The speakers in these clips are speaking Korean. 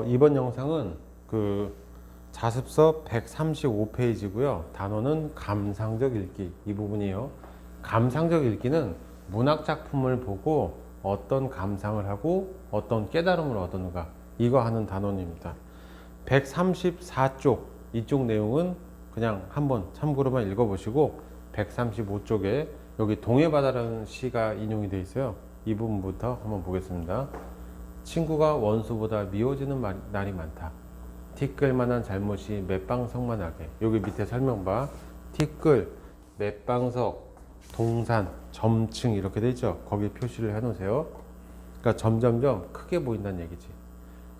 이번 영상은 그 자습서 135페이지고요. 단어는 감상적 읽기 이 부분이에요. 감상적 읽기는 문학 작품을 보고 어떤 감상을 하고 어떤 깨달음을 얻었는가 이거 하는 단원입니다. 134쪽 이쪽 내용은 그냥 한번 참고로만 읽어보시고 135쪽에 여기 동해바다라는 시가 인용이 되어 있어요. 이 부분부터 한번 보겠습니다. 친구가 원수보다 미워지는 날이 많다. 티끌만한 잘못이 맷방석만하게. 여기 밑에 설명 봐. 티끌, 맷방석, 동산, 점층 이렇게 되죠. 거기 표시를 해 놓으세요. 그러니까 점점점 크게 보인다는 얘기지.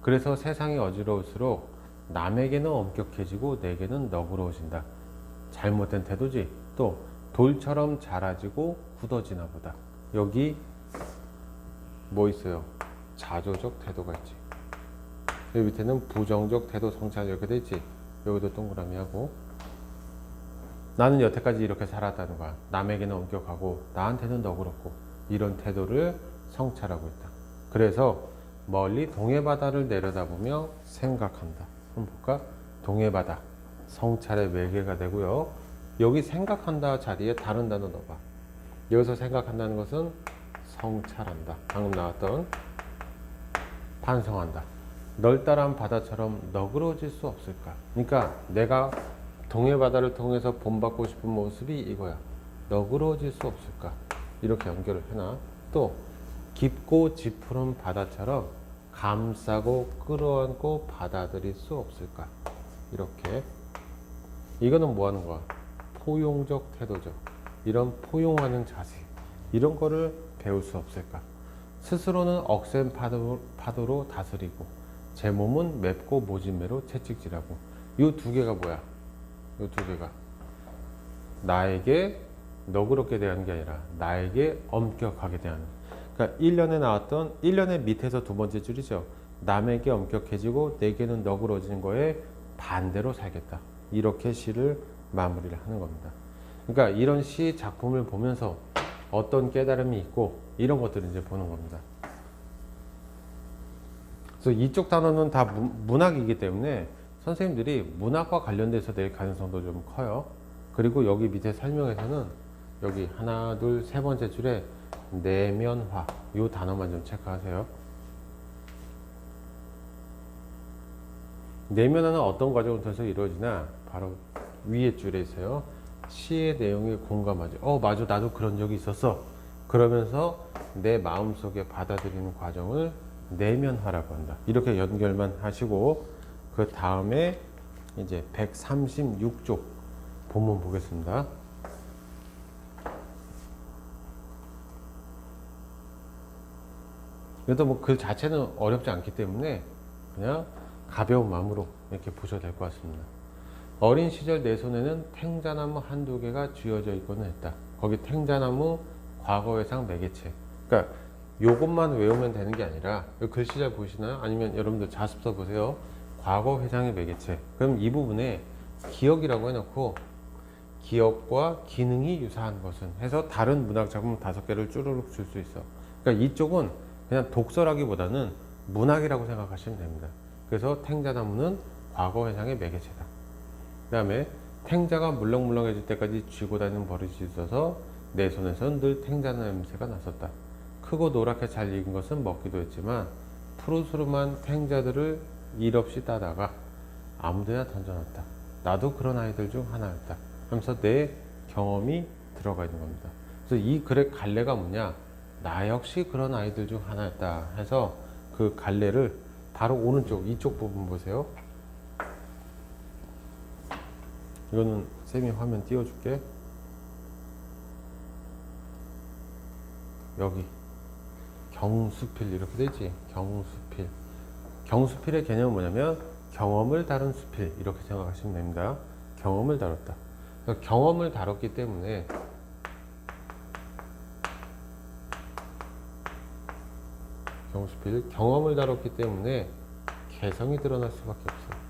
그래서 세상이 어지러울수록 남에게는 엄격해지고 내게는 너그러워진다. 잘못된 태도지. 또 돌처럼 자라지고 굳어지나 보다. 여기 뭐 있어요? 자조적 태도가 있지. 여기 밑에는 부정적 태도 성찰 이렇게 돼 있지. 여기도 동그라미 하고 나는 여태까지 이렇게 살았다는 거야. 남에게는 엄격하고 나한테는 너그럽고 이런 태도를 성찰하고 있다. 그래서 멀리 동해바다를 내려다보며 생각한다. 한번 볼까? 동해바다 성찰의 매개가 되고요. 여기 생각한다 자리에 다른 단어 넣어봐. 여기서 생각한다는 것은 성찰한다. 방금 나왔던 반성한다. 널따란 바다처럼 너그러워질 수 없을까? 그러니까 내가 동해바다를 통해서 본받고 싶은 모습이 이거야. 너그러워질 수 없을까? 이렇게 연결을 해놔. 또 깊고 짙은 바다처럼 감싸고 끌어안고 받아들일 수 없을까? 이렇게. 이거는 뭐 하는 거야? 포용적 태도죠. 이런 포용하는 자세. 이런 거를 배울 수 없을까? 스스로는 억센 파도로 다스리고 제 몸은 맵고 모진매로 채찍질하고. 이 두 개가 뭐야? 이 두 개가 나에게 너그럽게 대하는 게 아니라 나에게 엄격하게 대하는. 그러니까 1년에 나왔던 1년의 밑에서 두 번째 줄이죠. 남에게 엄격해지고 내게는 너그러워지는 거에 반대로 살겠다. 이렇게 시를 마무리를 하는 겁니다. 그러니까 이런 시 작품을 보면서 어떤 깨달음이 있고 이런 것들을 이제 보는 겁니다. 그래서 이쪽 단어는 다 문학이기 때문에 선생님들이 문학과 관련돼서 낼 가능성도 좀 커요. 그리고 여기 밑에 설명에서는 여기 하나, 둘, 세 번째 줄에 내면화 이 단어만 좀 체크하세요. 내면화는 어떤 과정을 통해서 이루어지나 바로 위에 줄에 있어요. 시의 내용에 공감하지. 맞아, 나도 그런 적이 있었어. 그러면서 내 마음속에 받아들이는 과정을 내면화라고 한다. 이렇게 연결만 하시고 그 다음에 이제 136쪽 본문 보겠습니다. 그래도 뭐 그 자체는 어렵지 않기 때문에 그냥 가벼운 마음으로 이렇게 보셔도 될 것 같습니다. 어린 시절 내 손에는 탱자나무 한두 개가 쥐어져 있고는 했다. 거기 탱자나무 과거회상 매개체. 그러니까 요것만 외우면 되는 게 아니라 글씨 잘 보시나요? 아니면 여러분들 자습서 보세요. 과거회상의 매개체. 그럼 이 부분에 기억이라고 해놓고 기억과 기능이 유사한 것은 해서 다른 문학 작품 5개를 쭈루룩 줄 수 있어. 그러니까 이쪽은 그냥 독서라기보다는 문학이라고 생각하시면 됩니다. 그래서 탱자나무는 과거회상의 매개체다. 그 다음에 탱자가 물렁물렁해질 때까지 쥐고 다니는 버릇이 있어서 내 손에서는 늘 탱자 냄새가 났었다. 크고 노랗게 잘 익은 것은 먹기도 했지만 푸르스름한 탱자들을 일 없이 따다가 아무데나 던져놨다. 나도 그런 아이들 중 하나였다. 하면서 내 경험이 들어가 있는 겁니다. 그래서 이 글의 갈래가 뭐냐? 나 역시 그런 아이들 중 하나였다 해서 그 갈래를 바로 오른쪽 이쪽 부분 보세요. 이거는 쌤이 화면 띄워줄게. 여기 경수필 이렇게 되지. 경수필. 경수필의 개념은 뭐냐면 경험을 다룬 수필 이렇게 생각하시면 됩니다. 경험을 다뤘다. 그러니까 경험을 다뤘기 때문에 경수필 경험을 다뤘기 때문에 개성이 드러날 수밖에 없어.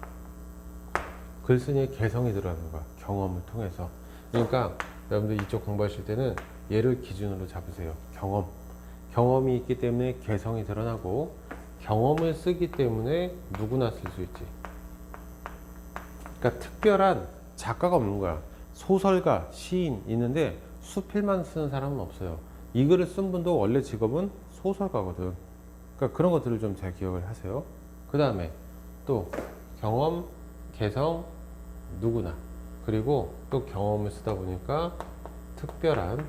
글쓴이의 개성이 드러나는 거야. 경험을 통해서. 그러니까 여러분들 이쪽 공부하실 때는 얘를 기준으로 잡으세요. 경험이 있기 때문에 개성이 드러나고 경험을 쓰기 때문에 누구나 쓸 수 있지. 그러니까 특별한 작가가 없는 거야. 소설가, 시인 있는데 수필만 쓰는 사람은 없어요. 이 글을 쓴 분도 원래 직업은 소설가거든. 그러니까 그런 것들을 좀 잘 기억을 하세요. 그 다음에 또 경험, 개성, 누구나. 그리고 또 경험을 쓰다 보니까 특별한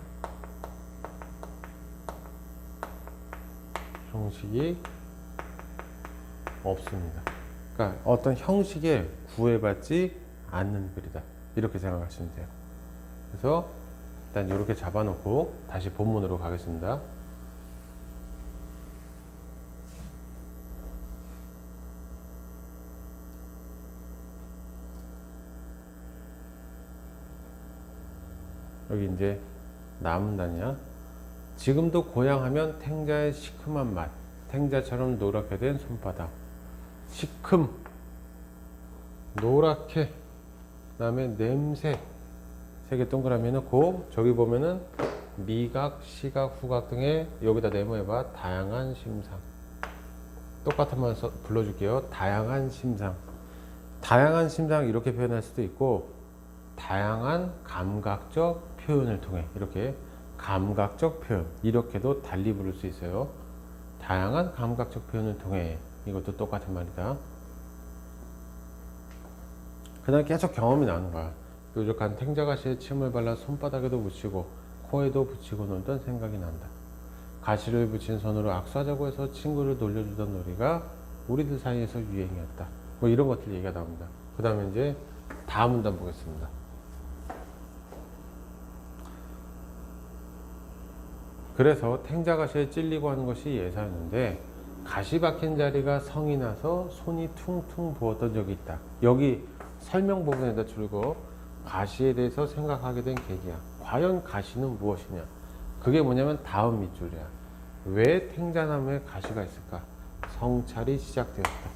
형식이 없습니다. 그러니까 어떤 형식에 구애받지 않는 글이다. 이렇게 생각하시면 돼요. 그래서 일단 이렇게 잡아놓고 다시 본문으로 가겠습니다. 여기 이제 남은 단이야. 지금도 고향하면 탱자의 시큼한 맛, 탱자처럼 노랗게 된 손바닥. 시큼, 노랗게, 그 다음에 냄새. 세 개 동그라미 넣고 저기 보면은 미각, 시각, 후각 등의 여기다 네모해봐. 다양한 심상. 똑같은 말 불러줄게요. 다양한 심상. 다양한 심상 이렇게 표현할 수도 있고 다양한 감각적 표현을 통해 이렇게 감각적 표현 이렇게도 달리 부를 수 있어요. 다양한 감각적 표현을 통해 이것도 똑같은 말이다. 그 다음 계속 경험이 나오는 거야. 뾰족한 탱자가시에 침을 발라 손바닥에도 붙이고 코에도 붙이고 놀던 생각이 난다. 가시를 붙인 손으로 악수하자고 해서 친구를 놀려주던 놀이가 우리들 사이에서 유행이었다. 뭐 이런 것들 얘기가 나옵니다. 그 다음에 이제 다음 문단 보겠습니다. 그래서 탱자가시에 찔리고 하는 것이 예사였는데 가시 박힌 자리가 성이 나서 손이 퉁퉁 부었던 적이 있다. 여기 설명 부분에다 줄고 가시에 대해서 생각하게 된 계기야. 과연 가시는 무엇이냐? 그게 뭐냐면 다음 밑줄이야. 왜 탱자나무에 가시가 있을까? 성찰이 시작되었다.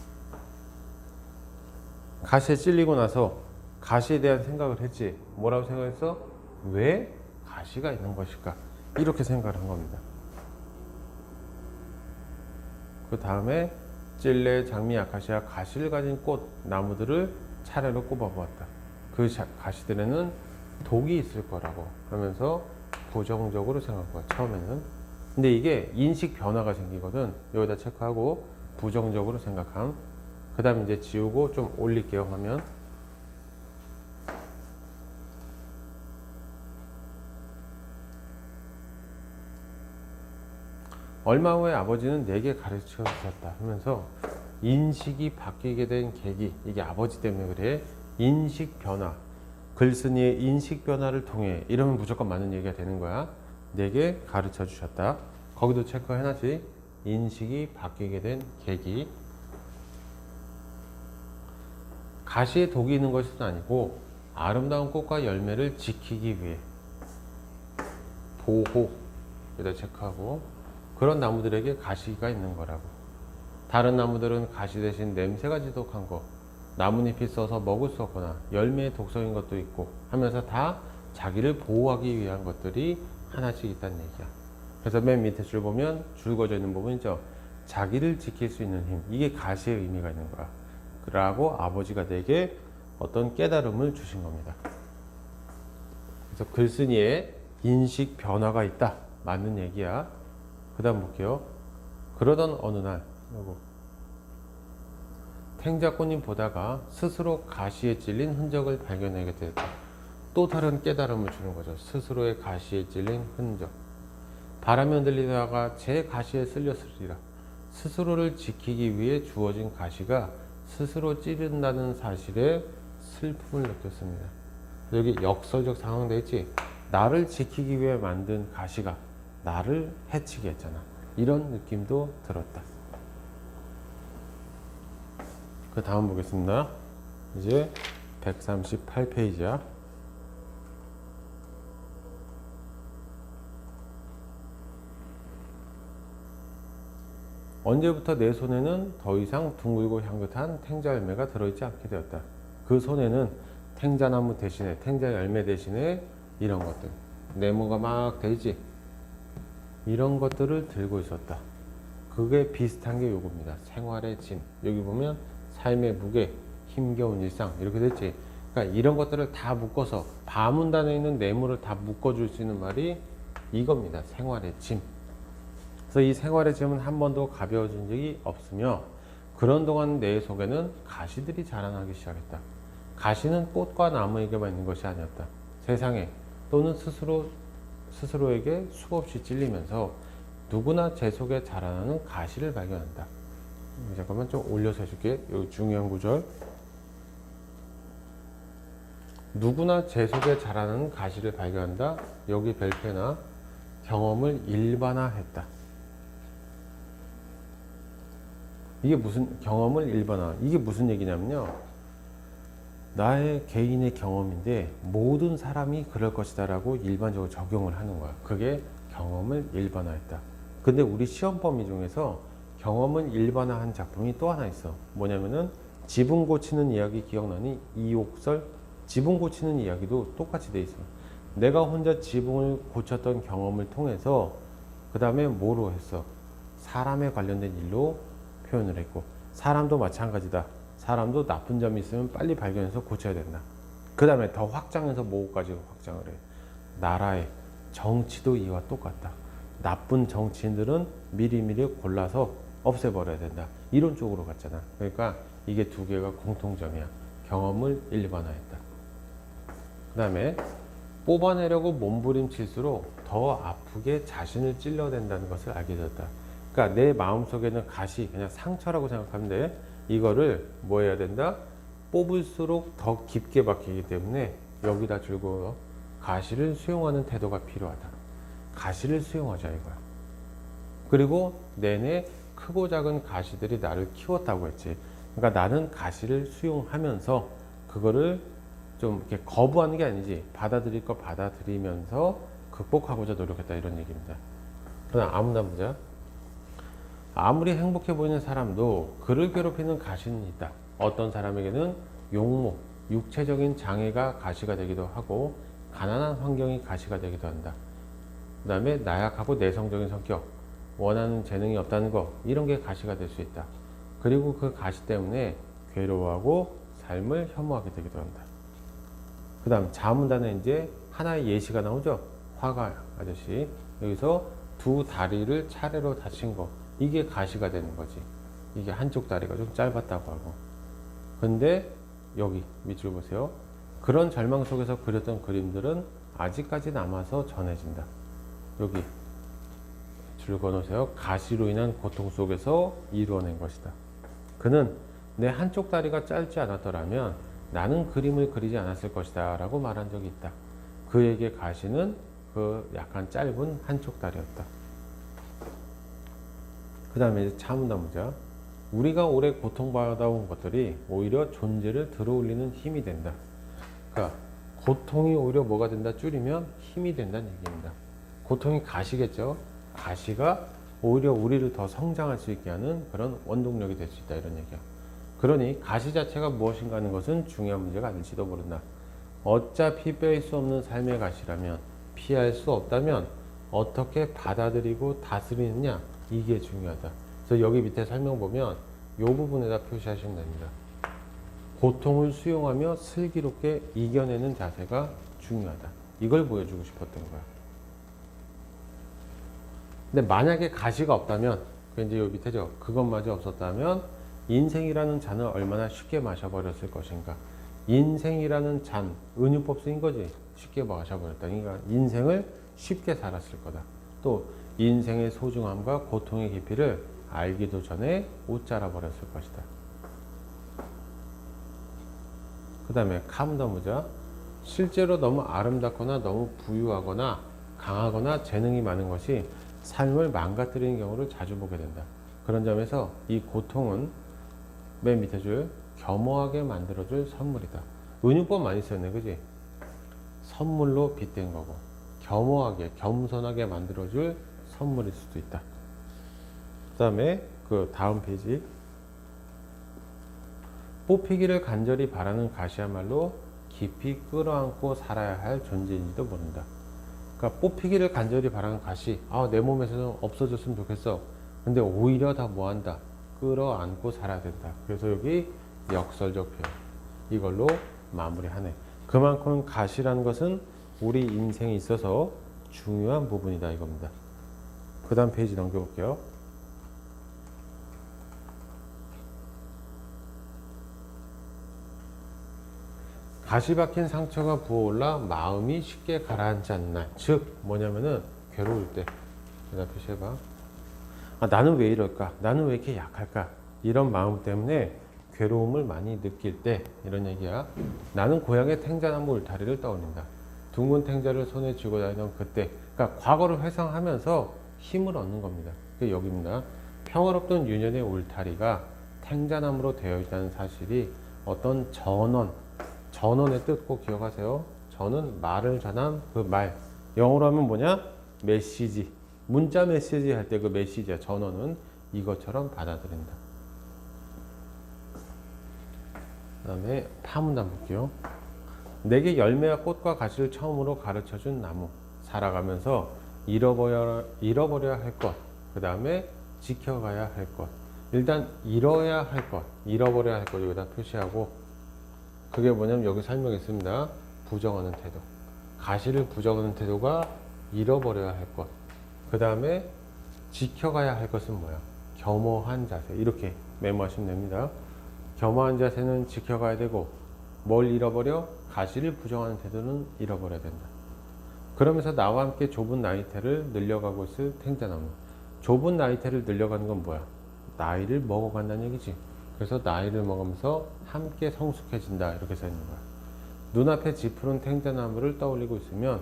가시에 찔리고 나서 가시에 대한 생각을 했지. 뭐라고 생각했어? 왜 가시가 있는 것일까? 이렇게 생각을 한 겁니다. 그 다음에 찔레, 장미, 아카시아, 가시를 가진 꽃, 나무들을 차례로 꼽아보았다. 그 가시들에는 독이 있을 거라고 하면서 부정적으로 생각한 거야, 처음에는. 근데 이게 인식 변화가 생기거든. 여기다 체크하고 부정적으로 생각함. 그 다음에 이제 지우고 좀 올릴게요 하면 얼마 후에 아버지는 내게 가르쳐 주셨다 하면서 인식이 바뀌게 된 계기, 이게 아버지 때문에 그래. 인식 변화, 글쓴이의 인식 변화를 통해 이러면 무조건 맞는 얘기가 되는 거야. 내게 가르쳐 주셨다. 거기도 체크해놔지. 인식이 바뀌게 된 계기. 가시에 독이 있는 것은 아니고 아름다운 꽃과 열매를 지키기 위해 보호, 여기다 체크하고 그런 나무들에게 가시가 있는 거라고. 다른 나무들은 가시 대신 냄새가 지독한 거, 나뭇잎이 써서 먹을 수 없거나 열매의 독성인 것도 있고 하면서 다 자기를 보호하기 위한 것들이 하나씩 있다는 얘기야. 그래서 맨 밑에 줄 보면 줄 그어져 있는 부분 있죠. 자기를 지킬 수 있는 힘, 이게 가시의 의미가 있는 거야. 라고 아버지가 내게 어떤 깨달음을 주신 겁니다. 그래서 글쓴이의 인식 변화가 있다. 맞는 얘기야. 그 다음 볼게요. 그러던 어느 날 요거 탱자꽃님 보다가 스스로 가시에 찔린 흔적을 발견하게 되었다. 또 다른 깨달음을 주는 거죠. 스스로의 가시에 찔린 흔적. 바람에 흔들리다가 제 가시에 쓸렸으리라. 스스로를 지키기 위해 주어진 가시가 스스로 찌른다는 사실에 슬픔을 느꼈습니다. 여기 역설적 상황 되겠지. 나를 지키기 위해 만든 가시가 나를 해치게 했잖아. 이런 느낌도 들었다. 그 다음 보겠습니다. 이제 138페이지야. 언제부터 내 손에는 더 이상 둥글고 향긋한 탱자 열매가 들어있지 않게 되었다. 그 손에는 탱자나무 대신에, 탱자 열매 대신에 이런 것들, 네모가 막 되지, 이런 것들을 들고 있었다. 그게 비슷한 게 요겁니다. 생활의 짐. 여기 보면 삶의 무게, 힘겨운 일상 이렇게 됐지. 그러니까 이런 것들을 다 묶어서 바문단에 있는 내물을 다 묶어줄 수 있는 말이 이겁니다. 생활의 짐. 그래서 이 생활의 짐은 한 번도 가벼워진 적이 없으며 그런 동안 내 속에는 가시들이 자라나기 시작했다. 가시는 꽃과 나무에게만 있는 것이 아니었다. 세상에 또는 스스로에게 수없이 찔리면서 누구나 제 속에 자라나는 가시를 발견한다. 잠깐만 좀 올려서 해줄게. 여기 중요한 구절. 누구나 제 속에 자라나는 가시를 발견한다. 여기 벨페나 경험을 일반화했다. 이게 무슨 경험을 일반화? 이게 무슨 얘기냐면요. 나의 개인의 경험인데 모든 사람이 그럴 것이다라고 일반적으로 적용을 하는 거야. 그게 경험을 일반화했다. 근데 우리 시험 범위 중에서 경험을 일반화한 작품이 또 하나 있어. 뭐냐면은 지붕 고치는 이야기 기억나니? 이옥설 지붕 고치는 이야기도 똑같이 돼 있어. 내가 혼자 지붕을 고쳤던 경험을 통해서 그 다음에 뭐로 했어? 사람에 관련된 일로 표현을 했고 사람도 마찬가지다. 사람도 나쁜 점이 있으면 빨리 발견해서 고쳐야 된다. 그 다음에 더 확장해서 뭐까지 확장을 해? 나라의 정치도 이와 똑같다. 나쁜 정치인들은 미리미리 골라서 없애버려야 된다. 이런 쪽으로 갔잖아. 그러니까 이게 두 개가 공통점이야. 경험을 일반화했다. 그 다음에 뽑아내려고 몸부림칠수록 더 아프게 자신을 찔러댄다는 것을 알게 되었다. 그러니까 내 마음속에는 가시, 그냥 상처라고 생각하면 돼. 이거를 뭐 해야 된다? 뽑을수록 더 깊게 박히기 때문에 여기다 줄고 가시를 수용하는 태도가 필요하다. 가시를 수용하자 이거야. 그리고 내내 크고 작은 가시들이 나를 키웠다고 했지. 그러니까 나는 가시를 수용하면서 그거를 좀 이렇게 거부하는 게 아니지. 받아들일 거 받아들이면서 극복하고자 노력했다 이런 얘기입니다. 그다음 아무나 보자. 아무리 행복해 보이는 사람도 그를 괴롭히는 가시는 있다. 어떤 사람에게는 용모, 육체적인 장애가 가시가 되기도 하고 가난한 환경이 가시가 되기도 한다. 그 다음에 나약하고 내성적인 성격, 원하는 재능이 없다는 거 이런 게 가시가 될 수 있다. 그리고 그 가시 때문에 괴로워하고 삶을 혐오하게 되기도 한다. 그 다음 자문단에 이제 하나의 예시가 나오죠. 화가 아저씨 여기서 두 다리를 차례로 다친 거 이게 가시가 되는 거지. 이게 한쪽 다리가 좀 짧았다고 하고. 근데 여기 밑줄 보세요. 그런 절망 속에서 그렸던 그림들은 아직까지 남아서 전해진다. 여기 줄 그어놓으세요. 가시로 인한 고통 속에서 이루어낸 것이다. 그는 내 한쪽 다리가 짧지 않았더라면 나는 그림을 그리지 않았을 것이다 라고 말한 적이 있다. 그에게 가시는 그 약간 짧은 한쪽 다리였다. 그 다음에 이제 자문다무자. 우리가 오래 고통받아온 것들이 오히려 존재를 들어올리는 힘이 된다. 그러니까 고통이 오히려 뭐가 된다? 줄이면 힘이 된다는 얘기입니다. 고통이 가시겠죠. 가시가 오히려 우리를 더 성장할 수 있게 하는 그런 원동력이 될 수 있다 이런 얘기야. 그러니 가시 자체가 무엇인가 하는 것은 중요한 문제가 아닐지도 모른다. 어차피 뺄 수 없는 삶의 가시라면 피할 수 없다면 어떻게 받아들이고 다스리느냐 이게 중요하다. 그래서 여기 밑에 설명 보면 이 부분에다 표시하시면 됩니다. 고통을 수용하며 슬기롭게 이겨내는 자세가 중요하다. 이걸 보여주고 싶었던 거야. 근데 만약에 가시가 없다면, 그 이제 여기 밑에죠. 그것마저 없었다면 인생이라는 잔을 얼마나 쉽게 마셔버렸을 것인가. 인생이라는 잔, 은유법 쓰인 거지. 쉽게 마셔버렸다. 그러니까 인생을 쉽게 살았을 거다. 또 인생의 소중함과 고통의 깊이를 알기도 전에 옷자라 버렸을 것이다. 그 다음에 카문다무자. 실제로 너무 아름답거나 너무 부유하거나 강하거나 재능이 많은 것이 삶을 망가뜨리는 경우를 자주 보게 된다. 그런 점에서 이 고통은 맨 밑에 줄 겸허하게 만들어줄 선물이다. 은유법 많이 썼네, 그지? 선물로 빗댄 거고 겸허하게, 겸손하게 만들어줄 선물일 수도 있다. 그 다음에 그 다음 페이지. 뽑히기를 간절히 바라는 가시야말로 깊이 끌어안고 살아야 할 존재인지도 모른다. 그러니까 뽑히기를 간절히 바라는 가시, 내 몸에서는 없어졌으면 좋겠어. 근데 오히려 다 뭐한다? 끌어안고 살아야 된다. 그래서 여기 역설적 표현. 이걸로 마무리하네. 그만큼 가시라는 것은 우리 인생에 있어서 중요한 부분이다 이겁니다. 그 다음 페이지 넘겨볼게요. 가시 박힌 상처가 부어올라 마음이 쉽게 가라앉지 않는 날. 즉 뭐냐면은 괴로울 때. 여기다 표시해봐. 아, 나는 왜 이럴까? 나는 왜 이렇게 약할까? 이런 마음 때문에 괴로움을 많이 느낄 때 이런 얘기야. 나는 고향의 탱자나무 울타리를 떠올린다. 둥근 탱자를 손에 쥐고 다니던 그때. 그러니까 과거를 회상하면서 힘을 얻는 겁니다. 그게 여기입니다. 평화롭던 유년의 울타리가 탱자나무로 되어 있다는 사실이 어떤 전원의 뜻 꼭 기억하세요. 전은 말을 전한 그 말. 영어로 하면 뭐냐? 메시지. 문자 메시지 할 때 그 메시지야. 전원은 이것처럼 받아들인다. 그 다음에 파문단 볼게요. 내게 열매와 꽃과 가시를 처음으로 가르쳐준 나무. 살아가면서 잃어버려야 할 것. 그 다음에 지켜가야 할 것. 일단 잃어야 할 것, 잃어버려야 할 것 여기다 표시하고 그게 뭐냐면 여기 설명했습니다. 부정하는 태도. 가시를 부정하는 태도가 잃어버려야 할 것. 그 다음에 지켜가야 할 것은 뭐야? 겸허한 자세. 이렇게 메모하시면 됩니다. 겸허한 자세는 지켜가야 되고 뭘 잃어버려? 가시를 부정하는 태도는 잃어버려야 된다. 그러면서 나와 함께 좁은 나이테를 늘려가고 있을 탱자나무. 좁은 나이테를 늘려가는 건 뭐야? 나이를 먹어간다는 얘기지. 그래서 나이를 먹으면서 함께 성숙해진다 이렇게 써 있는 거야. 눈앞에 짙은 탱자나무를 떠올리고 있으면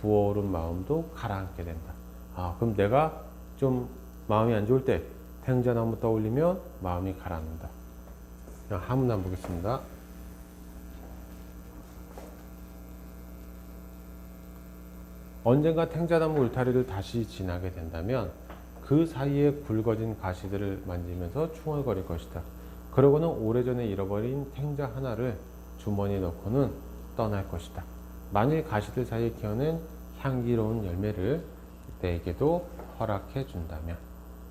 부어오른 마음도 가라앉게 된다. 아, 그럼 내가 좀 마음이 안 좋을 때 탱자나무 떠올리면 마음이 가라앉는다. 그냥 한문만 보겠습니다. 언젠가 탱자나무 울타리를 다시 지나게 된다면 그 사이에 굵어진 가시들을 만지면서 충얼거릴 것이다. 그러고는 오래전에 잃어버린 탱자 하나를 주머니에 넣고는 떠날 것이다. 만일 가시들 사이에 키워낸 향기로운 열매를 내게도 허락해 준다면.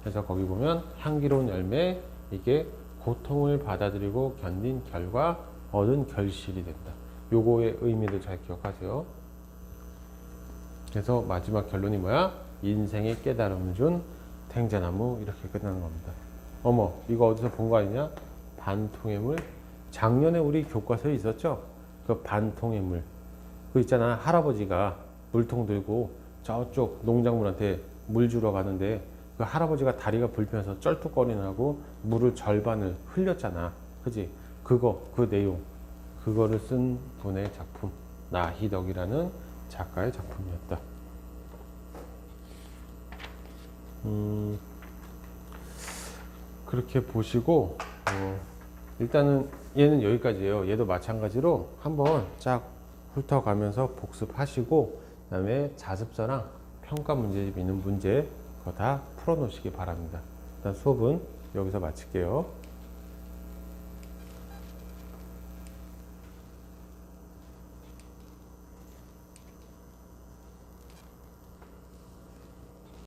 그래서 거기 보면 향기로운 열매, 이게 고통을 받아들이고 견딘 결과 얻은 결실이 된다. 요거의 의미를 잘 기억하세요. 그래서 마지막 결론이 뭐야? 인생의 깨달음을 준 탱자나무 이렇게 끝나는 겁니다. 어머, 이거 어디서 본 거 아니냐? 반통의 물. 작년에 우리 교과서에 있었죠? 그 반통의 물. 그 있잖아, 할아버지가 물통 들고 저쪽 농작물한테 물 주러 가는데 그 할아버지가 다리가 불편해서 쩔뚝거리느라고 물을 절반을 흘렸잖아. 그지? 그 내용. 그거를 쓴 분의 작품. 나희덕이라는 작가의 작품이었다. 그렇게 보시고 일단은 얘는 여기까지예요. 얘도 마찬가지로 한번 쫙 훑어가면서 복습하시고 그 다음에 자습서랑 평가 문제집 있는 문제 그거 다 풀어놓으시기 바랍니다. 일단 수업은 여기서 마칠게요.